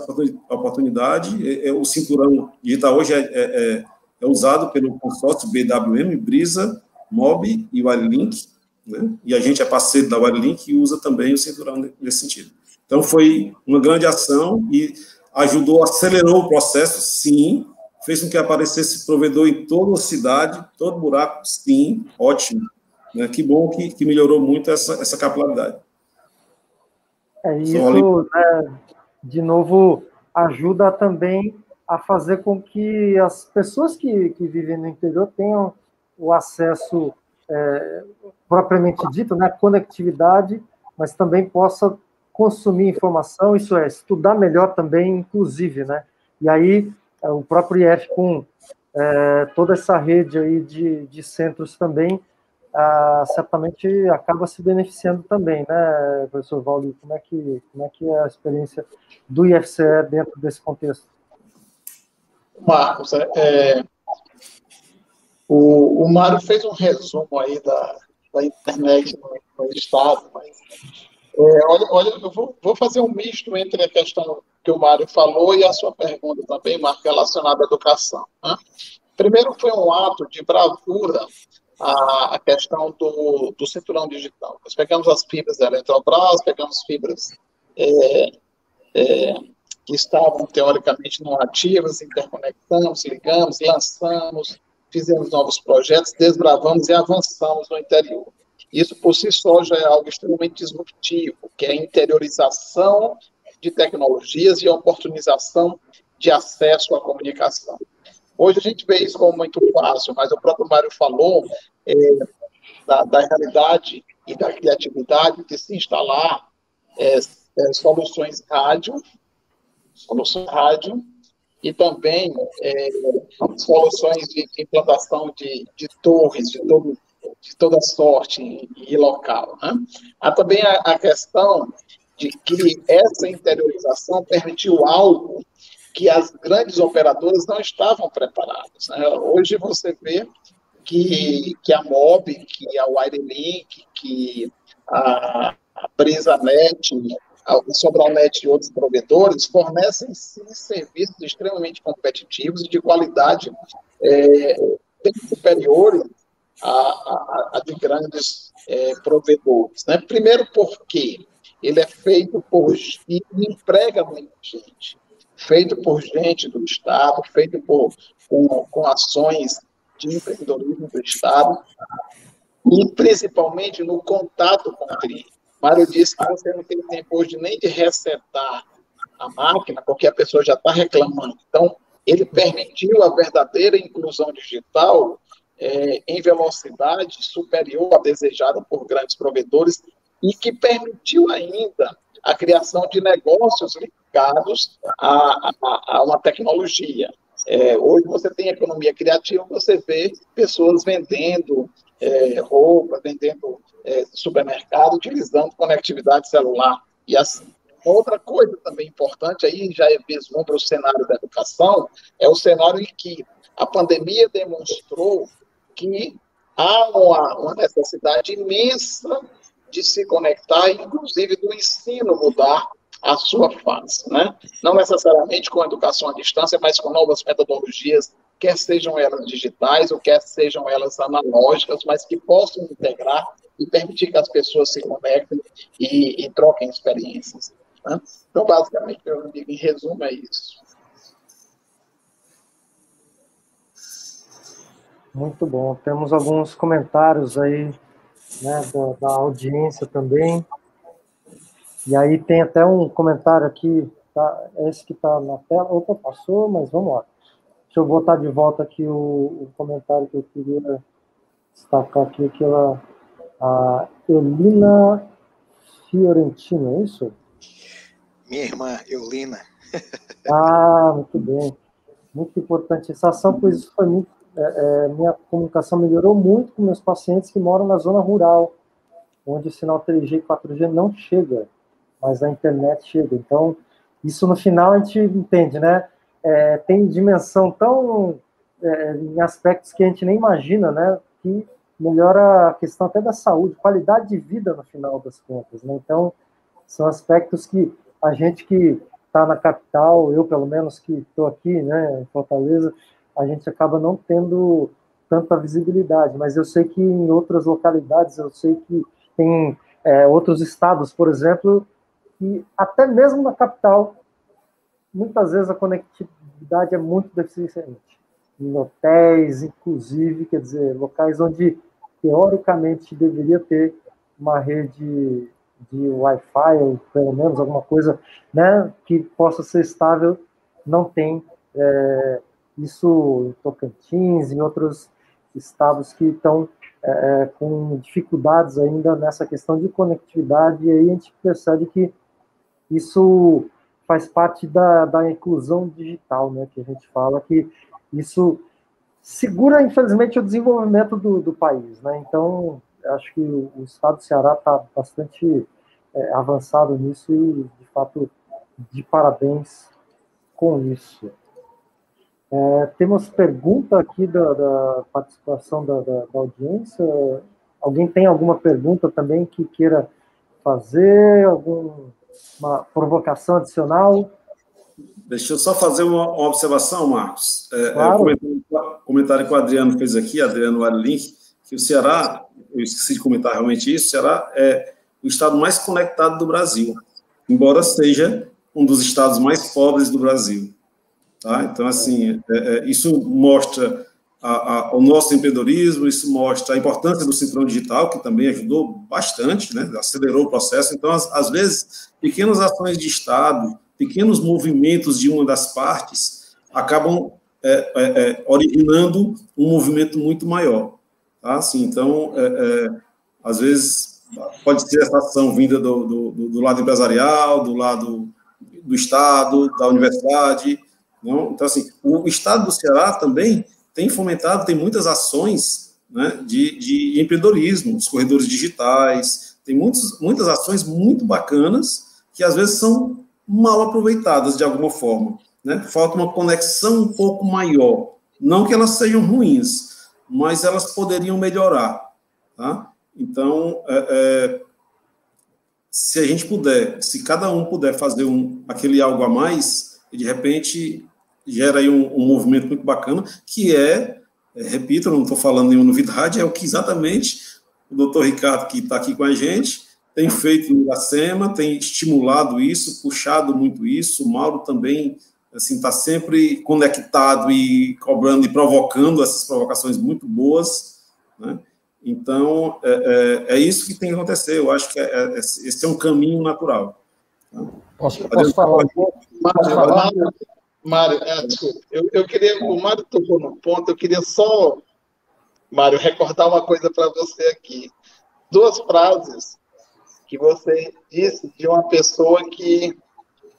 oportunidade. O cinturão digital hoje é usado pelo consórcio BWM, Brisa, Mob e Wirelink, né? E a gente é parceiro da Wirelink e usa também o cinturão nesse sentido. Então, foi uma grande ação e ajudou, acelerou o processo, sim, fez com que aparecesse provedor em toda a cidade, todo buraco, sim, ótimo. Né? Que bom que melhorou muito essa capilaridade. Isso, né, de novo, ajuda também a fazer com que as pessoas que vivem no interior tenham o acesso propriamente dito, né, conectividade, mas também possa consumir informação, isso é, estudar melhor também, inclusive, né? E aí, o próprio IF com toda essa rede aí de centros também, certamente acaba se beneficiando também, né, professor Valdir? Como é que é a experiência do IFCE dentro desse contexto? Marcos, o Mário fez um resumo aí da internet no estado, mas olha, eu vou fazer um misto entre a questão que o Mário falou e a sua pergunta também, Marco, relacionada à educação. Né? Primeiro, foi um ato de bravura a questão do cinturão digital. Nós pegamos as fibras da Eletrobras, pegamos fibras que estavam, teoricamente, não ativas, interconectamos, ligamos, lançamos, fizemos novos projetos, desbravamos e avançamos no interior. Isso, por si só, já é algo extremamente disruptivo, que é a interiorização de tecnologias e a oportunização de acesso à comunicação. Hoje a gente vê isso como muito fácil, mas o próprio Mário falou da realidade e da criatividade de se instalar soluções rádio e também soluções de implantação de torres de toda sorte e local. Né? Há também a questão de que essa interiorização permitiu algo que as grandes operadoras não estavam preparadas. Né? Hoje você vê que a Mob, que a Wirelink, que a BrisaNet, a Sobralnet e outros provedores fornecem serviços extremamente competitivos e de qualidade bem superiores a de grandes provedores. Né? Primeiro porque ele é feito e emprega muita gente, feito por gente do Estado, feito com ações de empreendedorismo do Estado e principalmente no contato com o cliente. Mário disse que você não tem tempo hoje nem de resetar a máquina, porque a pessoa já está reclamando. Então, ele permitiu a verdadeira inclusão digital em velocidade superior à desejada por grandes provedores e que permitiu ainda a criação de negócios ligados a uma tecnologia. Hoje você tem economia criativa, você vê pessoas vendendo roupa, vendendo supermercado, utilizando conectividade celular e assim. Outra coisa também importante, aí já vislumbra o cenário da educação, é o cenário em que a pandemia demonstrou que há uma necessidade imensa de se conectar, inclusive do ensino mudar a sua fase, né? Não necessariamente com educação à distância, mas com novas metodologias, quer sejam elas digitais ou quer sejam elas analógicas, mas que possam integrar e permitir que as pessoas se conectem e troquem experiências, né? Então, basicamente, meu amigo, em resumo, é isso. Muito bom. Temos alguns comentários aí, né, da audiência também. E aí tem até um comentário aqui, tá, esse que está na tela. Opa, passou, mas vamos lá. Deixa eu botar de volta aqui o comentário que eu queria destacar aqui, que ela, a Elina Fiorentino, é isso? Minha irmã, Eulina. Ah, muito bem. Muito importante essa ação, pois isso foi muito... minha comunicação melhorou muito com meus pacientes que moram na zona rural, onde o sinal 3G e 4G não chega, mas a internet chega. Então, isso no final a gente entende, né? Tem dimensão tão em aspectos que a gente nem imagina, né? Que melhora a questão até da saúde, qualidade de vida no final das contas, né? Então, são aspectos que a gente que está na capital, eu pelo menos que estou aqui, né, em Fortaleza, a gente acaba não tendo tanta visibilidade, mas eu sei que em outras localidades, eu sei que tem outros estados, por exemplo, que até mesmo na capital, muitas vezes a conectividade é muito deficiente. Em hotéis, inclusive, quer dizer, locais onde, teoricamente, deveria ter uma rede de Wi-Fi, ou pelo menos alguma coisa, né, que possa ser estável, não tem. Isso em Tocantins, em outros estados que estão com dificuldades ainda nessa questão de conectividade, e aí a gente percebe que isso faz parte da inclusão digital, né, que a gente fala que isso segura, infelizmente, o desenvolvimento do país, né? Então, acho que o estado do Ceará está bastante avançado nisso e, de fato, de parabéns com isso. Temos pergunta aqui da participação da audiência. Alguém tem alguma pergunta também que queira fazer? Alguma provocação adicional? Deixa eu só fazer uma observação, Marcos. Claro. O comentário que o Adriano fez aqui, Adriano Warlink, que o Ceará, eu esqueci de comentar realmente isso, o Ceará é o estado mais conectado do Brasil, embora seja um dos estados mais pobres do Brasil. Tá? Então, assim, isso mostra o nosso empreendedorismo, isso mostra a importância do Cinturão Digital, que também ajudou bastante, né? Acelerou o processo. Então, às vezes, pequenas ações de Estado, pequenos movimentos de uma das partes acabam originando um movimento muito maior. Tá? Assim, então, às vezes, pode ser essa ação vinda do lado empresarial, do lado do Estado, da universidade. Não? Então, assim, o Estado do Ceará também tem fomentado, tem muitas ações, né, de empreendedorismo, os corredores digitais, tem muitas ações muito bacanas que, às vezes, são mal aproveitadas de alguma forma, né? Falta uma conexão um pouco maior. Não que elas sejam ruins, mas elas poderiam melhorar. Tá? Então, se a gente puder, se cada um puder fazer aquele algo a mais, de repente gera aí um movimento muito bacana, que repito, não estou falando nenhuma novidade, é o que exatamente o doutor Ricardo, que está aqui com a gente, tem feito no Iracema, tem estimulado isso, puxado muito isso. O Mauro também assim, está sempre conectado e cobrando e provocando essas provocações muito boas, né? Então, é isso que tem que acontecer. Eu acho que esse é um caminho natural. Tá? Posso falar um pouco? Mário, desculpa. O Mário tocou no ponto, eu queria só, Mário, recordar uma coisa para você aqui. 2 frases que você disse de uma pessoa que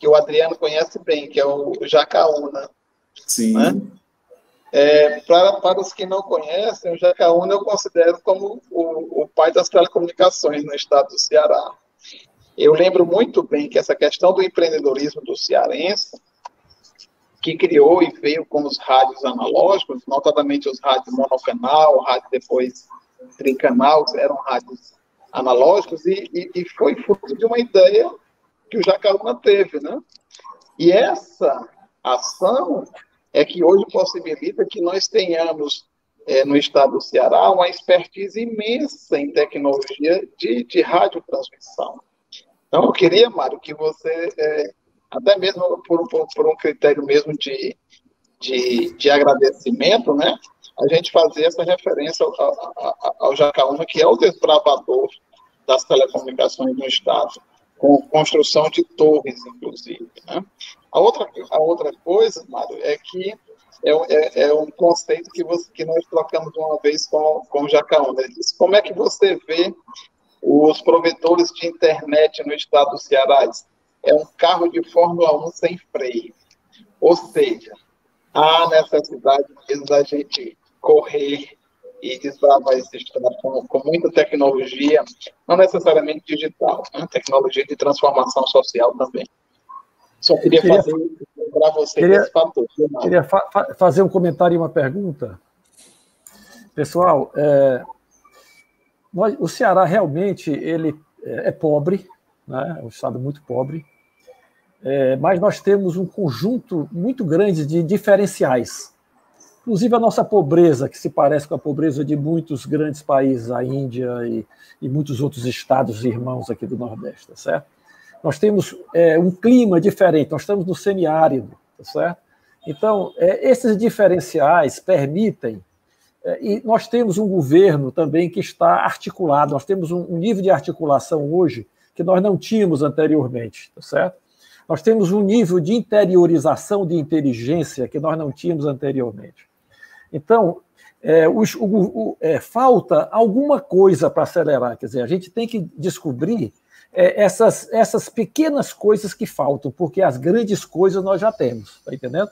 o Adriano conhece bem, que é o Jacaúna. Sim. Né? Para os que não conhecem, o Jacaúna eu considero como o pai das telecomunicações no estado do Ceará. Eu lembro muito bem que essa questão do empreendedorismo do cearense, que criou e veio com os rádios analógicos, notadamente os rádios monocanal, rádio depois tricanal, eram rádios analógicos, e foi fruto de uma ideia que o Jacaúna teve, né? E essa ação é que hoje possibilita que nós tenhamos no estado do Ceará uma expertise imensa em tecnologia de radiotransmissão. Então, eu queria, Mário, que você, até mesmo por um critério mesmo de agradecimento, né, a gente fazer essa referência ao Jacaúna, que é o desbravador das telecomunicações no estado, com construção de torres, inclusive. Né? A outra coisa, Mário, é que é um conceito que nós trocamos uma vez com o Jacaúna. Ele disse, como é que você vê os provedores de internet no estado do Ceará? É um carro de Fórmula 1 sem freio. Ou seja, há necessidade mesmo da gente correr e desbravar esse estado com muita tecnologia, não necessariamente digital, né? Tecnologia de transformação social também. Só queria fazer para você esse fator. Queria fazer um comentário e uma pergunta. Pessoal, o Ceará realmente ele é pobre, né? É um estado muito pobre, mas nós temos um conjunto muito grande de diferenciais. Inclusive a nossa pobreza, que se parece com a pobreza de muitos grandes países, a Índia e muitos outros estados irmãos aqui do Nordeste, tá certo? Nós temos um clima diferente, nós estamos no semiárido, tá certo? Então, esses diferenciais permitem, e nós temos um governo também que está articulado, nós temos um nível de articulação hoje que nós não tínhamos anteriormente, tá certo? Nós temos um nível de interiorização de inteligência que nós não tínhamos anteriormente. Então, falta alguma coisa para acelerar, quer dizer, a gente tem que descobrir essas pequenas coisas que faltam, porque as grandes coisas nós já temos, está entendendo?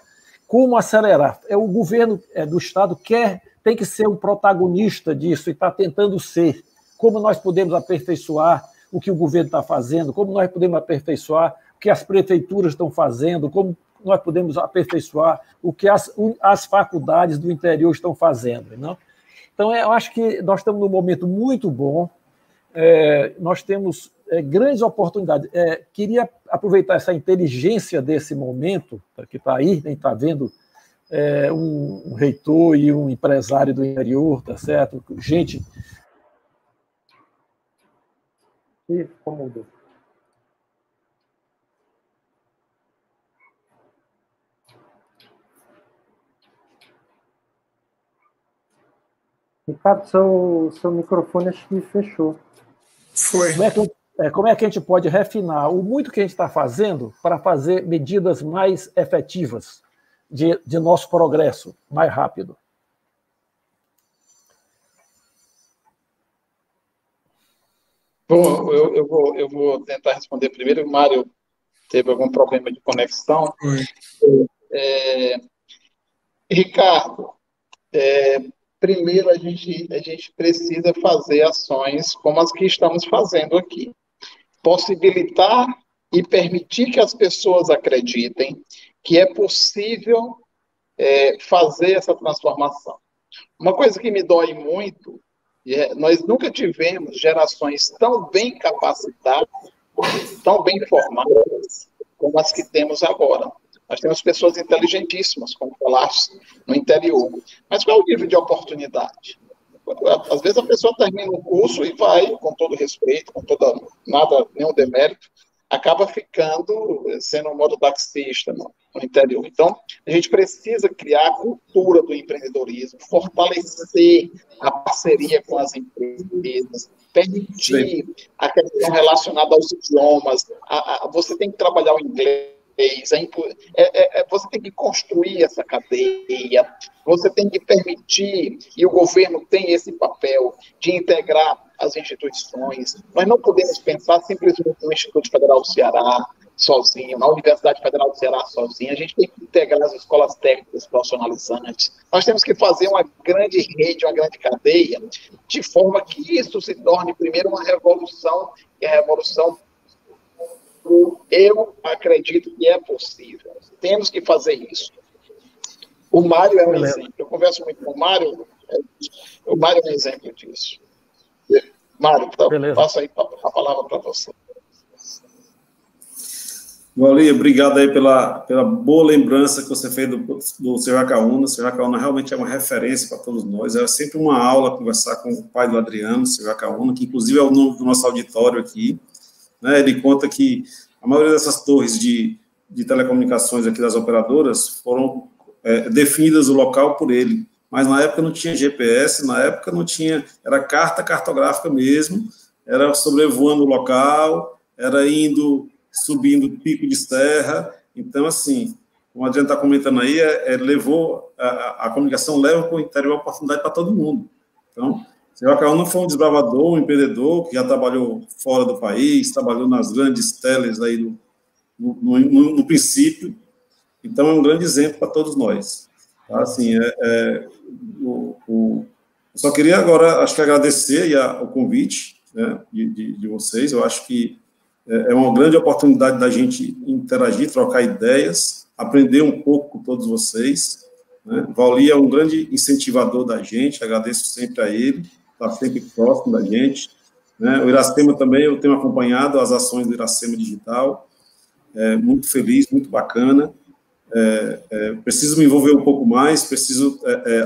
Como acelerar? O governo do Estado tem que ser um protagonista disso e está tentando ser. Como nós podemos aperfeiçoar o que o governo está fazendo, como nós podemos aperfeiçoar o que as prefeituras estão fazendo, como nós podemos aperfeiçoar o que as faculdades do interior estão fazendo. Não? Então, eu acho que nós estamos num momento muito bom, nós temos grandes oportunidades. Queria aproveitar essa inteligência desse momento, que está aí, está vendo um reitor e um empresário do interior, tá certo? Gente. Ih, como mudou. Ricardo, seu microfone acho que fechou. Foi. Como é que a gente pode refinar o muito que a gente está fazendo para fazer medidas mais efetivas de nosso progresso, mais rápido? Bom, eu vou tentar responder primeiro. O Mário teve algum problema de conexão. Ricardo, primeiro a gente precisa fazer ações como as que estamos fazendo aqui. Possibilitar e permitir que as pessoas acreditem que é possível fazer essa transformação. Uma coisa que me dói muito, nós nunca tivemos gerações tão bem capacitadas, tão bem formadas, como as que temos agora. Nós temos pessoas inteligentíssimas, como falaste, no interior. Mas qual é o nível de oportunidade? Às vezes a pessoa termina o curso e vai, com todo respeito, nenhum demérito, acaba sendo um mototaxista no interior. Então, a gente precisa criar a cultura do empreendedorismo, fortalecer a parceria com as empresas, permitir a questão relacionada aos idiomas. Você tem que trabalhar o inglês, você tem que construir essa cadeia, você tem que permitir, e o governo tem esse papel de integrar as instituições. Nós não podemos pensar simplesmente no Instituto Federal do Ceará sozinho, na Universidade Federal do Ceará sozinha. A gente tem que integrar as escolas técnicas profissionalizantes. Nós temos que fazer uma grande rede, uma grande cadeia, de forma que isso se torne primeiro uma revolução, e a revolução eu acredito que é possível. Temos que fazer isso. O Mário é um exemplo. Eu converso muito com o Mário. O Mário é um exemplo disso. Mário, passo aí a palavra para você. Valdir, obrigado aí pela boa lembrança que você fez do Sr. Jacaúna. O Sr. Jacaúna realmente é uma referência para todos nós. É sempre uma aula conversar com o pai do Adriano, o Sr. Jacaúna, que inclusive é o nome do nosso auditório aqui. Né? Ele conta que a maioria dessas torres de telecomunicações aqui das operadoras foram definidas o local por ele. Mas na época não tinha GPS, na época não tinha, era carta cartográfica mesmo, era sobrevoando o local, era subindo pico de serra. Então, assim, como a Adriana está comentando aí, levou, a comunicação leva para o interior a oportunidade para todo mundo. Então, o Sr. Jacaúna foi um desbravador, um empreendedor, que já trabalhou fora do país, trabalhou nas grandes teles aí no princípio. Então, é um grande exemplo para todos nós. Tá? Assim, eu só queria agora, acho que agradecer o convite, né, de vocês. Eu acho que é uma grande oportunidade da gente interagir, trocar ideias, aprender um pouco com todos vocês. Né? Valdir é um grande incentivador da gente, agradeço sempre a ele, está sempre próximo da gente. Né? O Iracema também, eu tenho acompanhado as ações do Iracema Digital, muito feliz, muito bacana. Preciso me envolver um pouco mais, preciso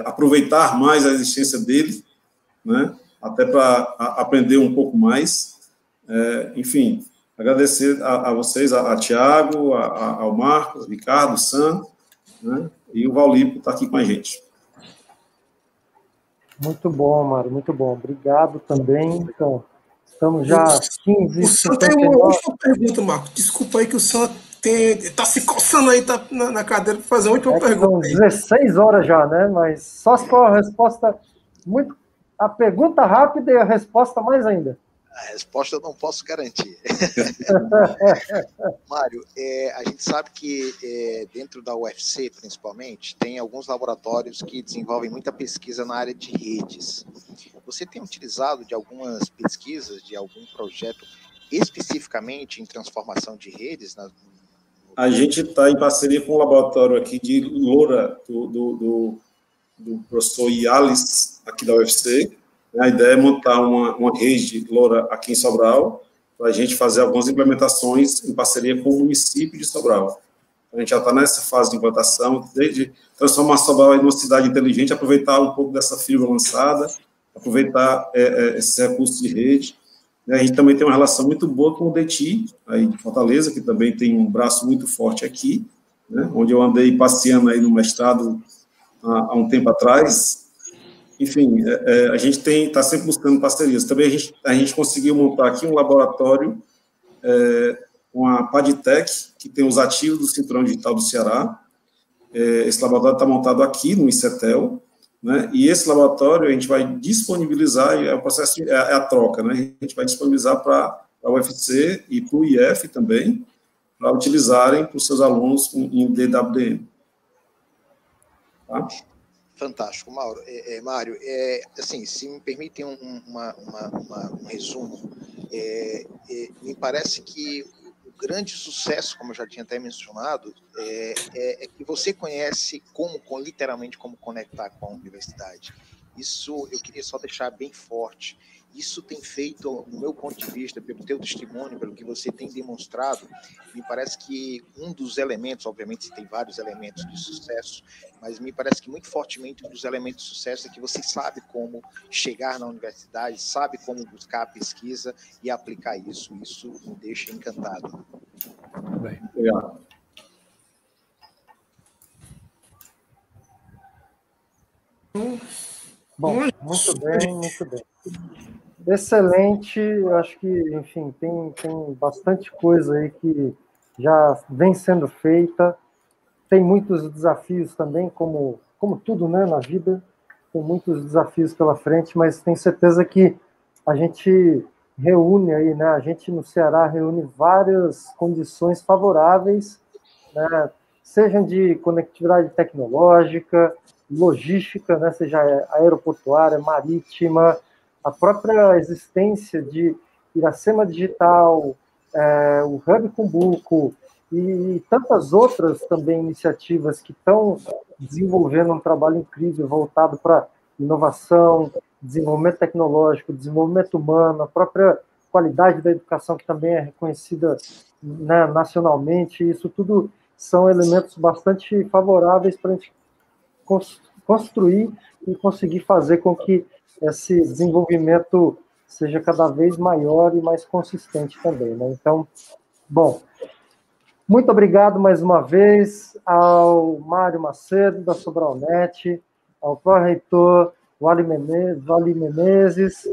aproveitar mais a existência dele, né? Até para aprender um pouco mais. Enfim, agradecer a vocês, a Tiago, ao Marcos, Ricardo, Sam, né? E o Valdir por estar aqui com a gente. Muito bom, Mário, muito bom. Obrigado também. Então, estamos já 15 O Sam tem uma última pergunta, Marcos. Desculpa aí que o Sam está se coçando aí, tá na cadeira para fazer a última pergunta. São 16 horas já, né? Mas só se for a resposta muito... A pergunta rápida e a resposta mais ainda. A resposta eu não posso garantir. Mário, a gente sabe que dentro da UFC, principalmente, tem alguns laboratórios que desenvolvem muita pesquisa na área de redes. Você tem utilizado de algumas pesquisas, de algum projeto especificamente em transformação de redes? A gente está em parceria com o laboratório aqui de LoRa, do professor Yalis, aqui da UFC. A ideia é montar uma rede LoRa aqui em Sobral, para a gente fazer algumas implementações em parceria com o município de Sobral. A gente já está nessa fase de implantação, desde transformar Sobral em uma cidade inteligente, aproveitar um pouco dessa fibra lançada, aproveitar esses recursos de rede. A gente também tem uma relação muito boa com o DETI, aí de Fortaleza, que também tem um braço muito forte aqui, né, onde eu andei passeando aí no mestrado há um tempo atrás. Enfim, a gente está sempre buscando parcerias. Também a gente conseguiu montar aqui um laboratório com a Padtech, que tem os ativos do Cinturão Digital do Ceará. Esse laboratório está montado aqui no ICETEL, né? E esse laboratório a gente vai disponibilizar, o processo é a troca, né? A gente vai disponibilizar para a UFC e para o IF também, para utilizarem para os seus alunos em DWDM. Tá? Fantástico, Mauro. Mário, assim, se me permitem um resumo, me parece que o grande sucesso, como eu já tinha até mencionado, é que você conhece literalmente como conectar com a universidade. Isso eu queria só deixar bem forte. Isso tem feito, no meu ponto de vista, pelo teu testemunho, pelo que você tem demonstrado, me parece que um dos elementos, obviamente você tem vários elementos de sucesso, mas me parece que muito fortemente um dos elementos de sucesso é que você sabe como chegar na universidade, sabe como buscar a pesquisa e aplicar isso. Isso me deixa encantado. Bem, obrigado. Bom, muito bem, muito bem. Excelente, eu acho que, enfim, tem bastante coisa aí que já vem sendo feita, tem muitos desafios também, como tudo, né, na vida, tem muitos desafios pela frente, mas tenho certeza que a gente reúne aí, né, a gente no Ceará reúne várias condições favoráveis, né, sejam de conectividade tecnológica, logística, né, seja aeroportuária, marítima, a própria existência de Iracema Digital, o Hub Cumbuco e tantas outras também iniciativas que estão desenvolvendo um trabalho incrível voltado para inovação, desenvolvimento tecnológico, desenvolvimento humano, a própria qualidade da educação que também é reconhecida né, nacionalmente, isso tudo são elementos bastante favoráveis para a gente construir e conseguir fazer com que esse desenvolvimento seja cada vez maior e mais consistente também, né? Então, bom, muito obrigado mais uma vez ao Mário Macedo, da Sobralnet, ao pró-reitor Wally Menezes,